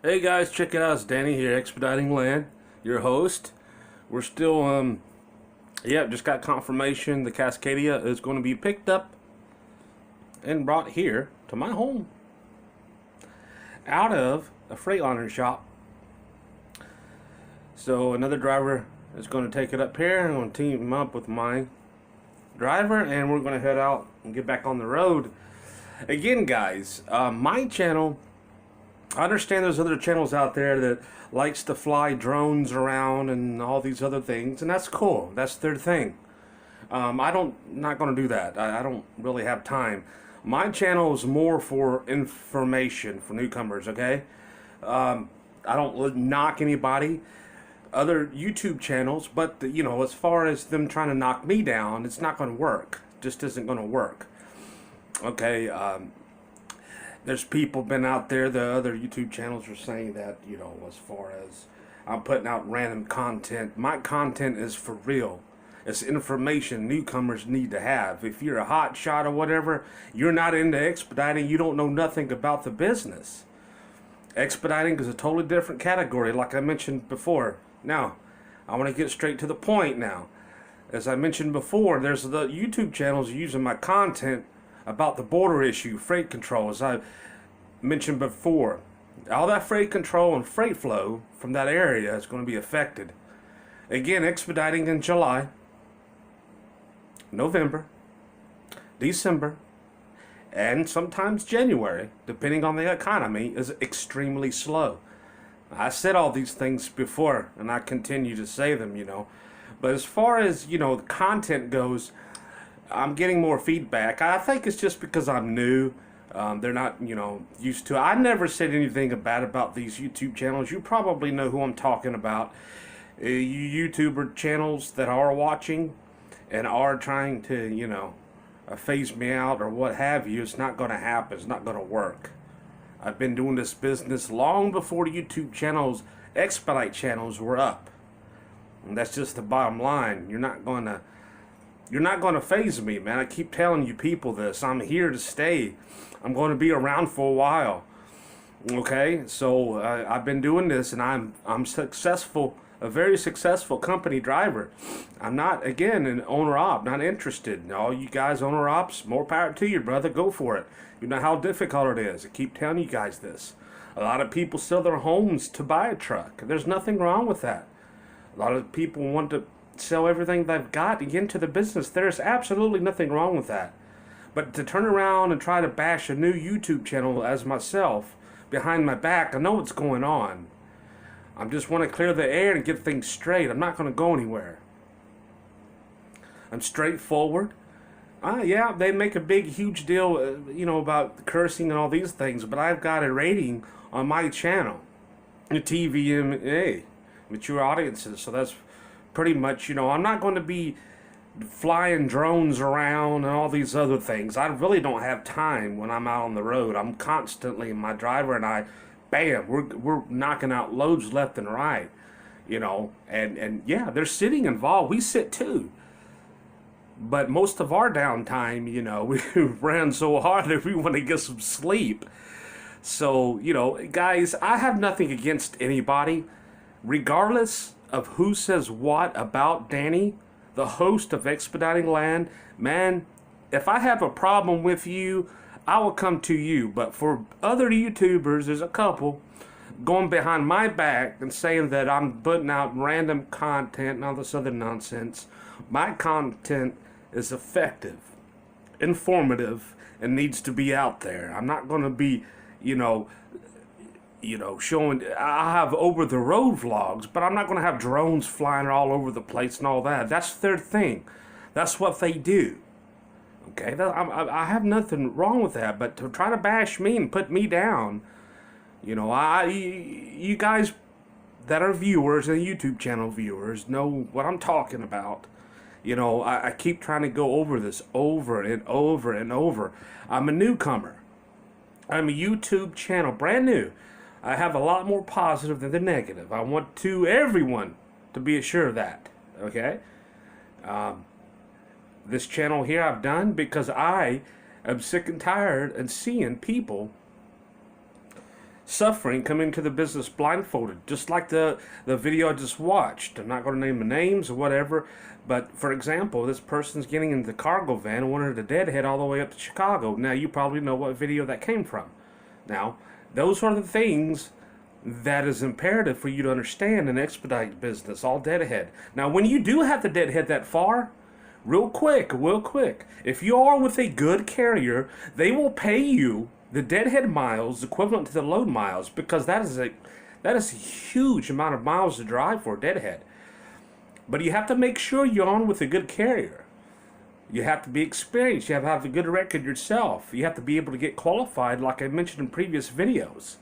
Hey guys, check it out. It's Danny here, Expediting Land, your host. We're still, just got confirmation the Cascadia is going to be picked up and brought here to my home out of a Freightliner shop. So another driver is going to take it up here. I'm going to team him up with my driver, and we're going to head out and get back on the road. Again, guys, my channel, I understand there's other channels out there that likes to fly drones around and all these other things, and that's cool. That's their thing. Not going to do that. I don't really have time. My channel is more for information for newcomers, okay? I don't knock anybody, other YouTube channels, but as far as them trying to knock me down, it's not going to work. Just isn't going to work. Okay, there's people been out there, the other YouTube channels are saying that, as far as I'm putting out random content, my content is for real. It's information newcomers need to have. If you're a hot shot or whatever, you're not into expediting, you don't know nothing about the business. Expediting is a totally different category, like I mentioned before. Now, I want to get straight to the point now. As I mentioned before, there's the YouTube channels using my content about the border issue, freight control, as I mentioned before. All that freight control and freight flow from that area is going to be affected. Again, expediting in July, November, December, and sometimes January, depending on the economy, is extremely slow. I said all these things before, and I continue to say them, But as far as, the content goes, I'm getting more feedback. I think it's just because I'm new. They're not, used to it. I never said anything bad about these YouTube channels. You probably know who I'm talking about. You YouTuber channels that are watching and are trying to, phase me out or what have you. It's not going to happen. It's not going to work. I've been doing this business long before YouTube channels, Expedite channels were up. And that's just the bottom line. You're not going to phase me, man. I keep telling you people this. I'm here to stay. I'm going to be around for a while. Okay? So I've been doing this, and I'm successful, a very successful company driver. I'm not, again, an owner-op, not interested. All you guys owner-ops, more power to you, brother. Go for it. You know how difficult it is. I keep telling you guys this. A lot of people sell their homes to buy a truck. There's nothing wrong with that. A lot of people want to sell everything they've got to get into the business. There's absolutely nothing wrong with that. But to turn around and try to bash a new YouTube channel as myself behind my back, I know what's going on. I just want to clear the air and get things straight. I'm not going to go anywhere. I'm straightforward. Yeah, they make a big, huge deal, about cursing and all these things, but I've got a rating on my channel, the TVMA, mature audiences, so that's pretty much, I'm not going to be flying drones around and all these other things. I really don't have time when I'm out on the road. I'm constantly, my driver and I, bam, we're knocking out loads left and right, and yeah, there's sitting involved. We sit too. But most of our downtime, we ran so hard that we want to get some sleep. So, guys, I have nothing against anybody, regardless of who says what about Danny, the host of Expediting Land. Man, if I have a problem with you, I will come to you. But for other YouTubers, there's a couple going behind my back and saying that I'm putting out random content and all this other nonsense. My content is effective, informative, and needs to be out there. I'm not going to be, showing. I have over the road vlogs, but I'm not going to have drones flying all over the place and all that. That's their thing. That's what they do. Okay, I have nothing wrong with that. But to try to bash me and put me down, you guys that are viewers and YouTube channel viewers know what I'm talking about. I keep trying to go over this over and over and over. I'm a newcomer. I'm a YouTube channel, brand new. I have a lot more positive than the negative. I want everyone to be assured of that. Okay? This channel here I've done because I am sick and tired and seeing people suffering come into the business blindfolded, just like the video I just watched. I'm not going to name the names or whatever, but for example, this person's getting into the cargo van and wanted a deadhead all the way up to Chicago. Now, you probably know what video that came from. Now, those are the things that is imperative for you to understand in expedite business, all deadhead. Now, when you do have the deadhead that far, real quick, if you are with a good carrier, they will pay you the deadhead miles equivalent to the load miles, because that is a huge amount of miles to drive for a deadhead. But you have to make sure you're on with a good carrier. You have to be experienced. You have to have a good record yourself. You have to be able to get qualified, like I mentioned in previous videos,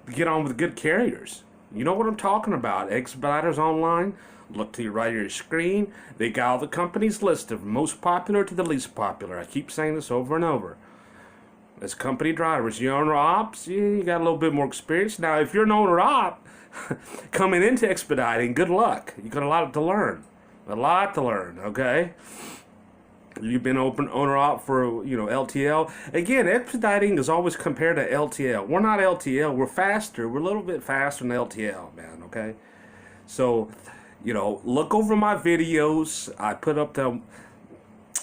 to get on with good carriers. You know what I'm talking about. Expeditors Online, look to your right of your screen. They got all the companies listed, most popular to the least popular. I keep saying this over and over. As company drivers, you owner ops, you got a little bit more experience. Now, if you're an owner op coming into expediting, good luck. You got a lot to learn. Okay? You've been owner op for, LTL. Again, expediting is always compared to LTL. We're not LTL. We're faster. We're a little bit faster than LTL, man, okay? So, look over my videos. I put up the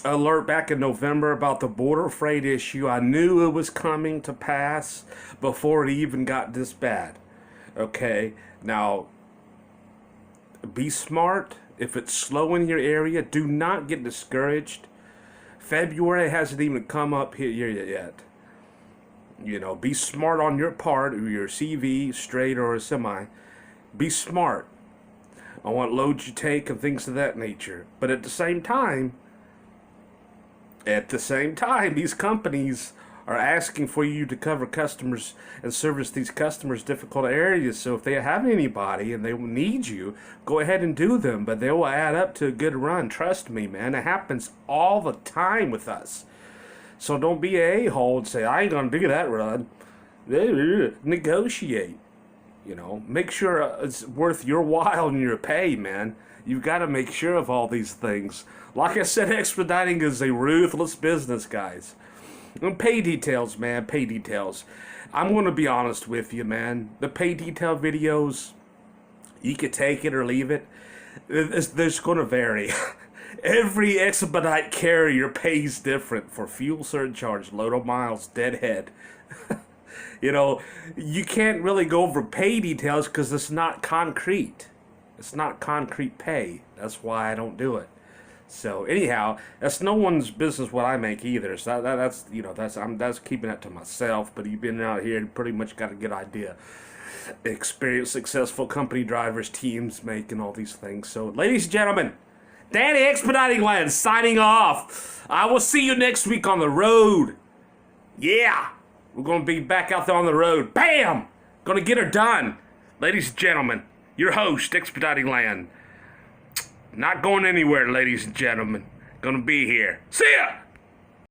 alert back in November about the border freight issue. I knew it was coming to pass before it even got this bad. Okay, now be smart. If it's slow in your area, do not get discouraged. February hasn't even come up here yet. Be smart on your part, or your CV, straight or a semi. Be smart on what loads you take and things of that nature. But at the same time, these companies are asking for you to cover customers and service these customers' difficult areas. So if they have anybody and they need you, go ahead and do them. But they will add up to a good run. Trust me, man. It happens all the time with us. So don't be an a-hole and say, I ain't going to do that run. Negotiate. Make sure it's worth your while and your pay, man. You've got to make sure of all these things. Like I said, expediting is a ruthless business, guys. And pay details, man, pay details. I'm going to be honest with you, man. The pay detail videos, you could take it or leave it. It's going to vary. Every expedite carrier pays different for fuel surcharge, load of miles, deadhead. You can't really go over pay details because it's not concrete. It's not concrete pay. That's why I don't do it. So anyhow, that's no one's business what I make either. So that's keeping that to myself. But you've been out here and pretty much got a good idea. Experienced, successful company drivers, teams making all these things. So, ladies and gentlemen, Danny Expediting Land signing off. I will see you next week on the road. Yeah, we're gonna be back out there on the road. Bam! Gonna get her done, ladies and gentlemen. Your host, Expediting Land. Not going anywhere, ladies and gentlemen. Gonna be here. See ya!